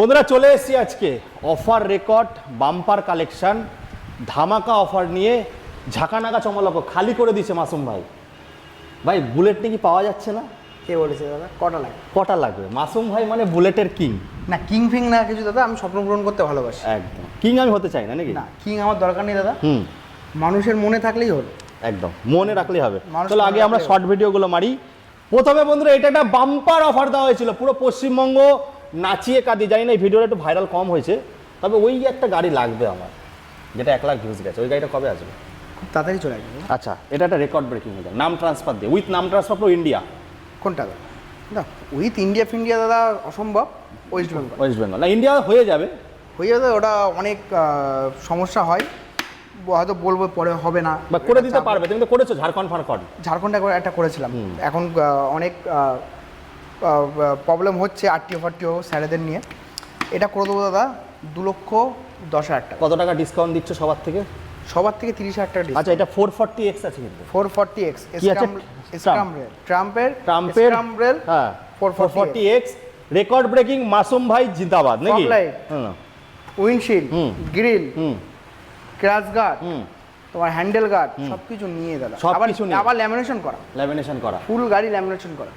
বন্ধুরা চলে এসেছি আজকে অফার রেকর্ড বাম্পার কালেকশন ধামাকা অফার নিয়ে ঝাঁকানাকা চমলক খালি করে দিয়েছে মাসুম ভাই। ভাই বুলেট নাকি পাওয়া যাচ্ছে না? কে বলেছে দাদা? কটা লাগবে? মাসুম ভাই মানে বুলেটের কিং। না কিং ফিং না কিছু দাদা, আমি স্বপ্ন পূরণ করতে ভালোবাসি। একদম কিং আমি হতে চাই না নাকি? না কিং আমার দরকার নেই দাদা, মানুষের মনে থাকলেই হলো। একদম মনে রাখলেই হবে। মানুষ চলো আগে আমরা শর্ট ভিডিওগুলো মারি। প্রথমে বন্ধুরা এটা একটা বাম্পার অফার দেওয়া হয়েছিল, পুরো পশ্চিমবঙ্গ নাচিয়ে কাঁদি। জানি না এই ভিডিওটা একটু ভাইরাল কম হয়েছে, তবে ওই একটা গাড়ি লাগবে আমার, যেটা 1 লাখ ভিউজ গেছে। ওই গাড়িটা কবে আসবে? খুব তাড়াতাড়ি চলে আসবে। আচ্ছা, এটা একটা রেকর্ড ব্রেকিং হয়ে যাবে, নাম ট্রান্সফার দিয়ে, উইথ নাম ট্রান্সফার ফর ইন্ডিয়া। কোনটা দাদা? না উইথ ইন্ডিয়া ফিন্ডিয়া দাদা অসম্ভব। ওয়েস্ট বেঙ্গল। ওয়েস্ট বেঙ্গল না, ইন্ডিয়া হয়ে যাবে। হয়ে যাবে, ওটা অনেক সমস্যা হয়, হয়তো বলবো পরে হবে না বা করে দিতে পারবে। তুমি তো করেছো ঝাড়খণ্ড ফারখণ্ড। ঝাড়খণ্ডে একটা করেছিলাম, এখন অনেক প্রবলেম হচ্ছে আরটিও ফারটিও স্যারেদের নিয়ে। এটা করে দেবো দাদা 2,10,000 টাকা। কত টাকা ডিসকাউন্ট দিচ্ছ সবার থেকে? সবার থেকে 30,000 টাকা ডিসকাউন্ট। আচ্ছা, এটা 440X আছে কিন্তু। 440X কি আছে? ট্রাম্পের হ্যাঁ 440X রেকর্ড ব্রেকিং মাসুম ভাই জিন্দাবাদ নাকি? উইন্ডশিল্ড, গ্রিল, ক্র্যাশ গার্ড, হুম, তোমার হ্যান্ডেল গার্ড সবকিছু নিয়ে দাদা। সবকিছু নিয়ে। আবার ল্যামিনেশন করা, ল্যামিনেশন করা, ফুল গাড়ি ল্যামিনেশন করা।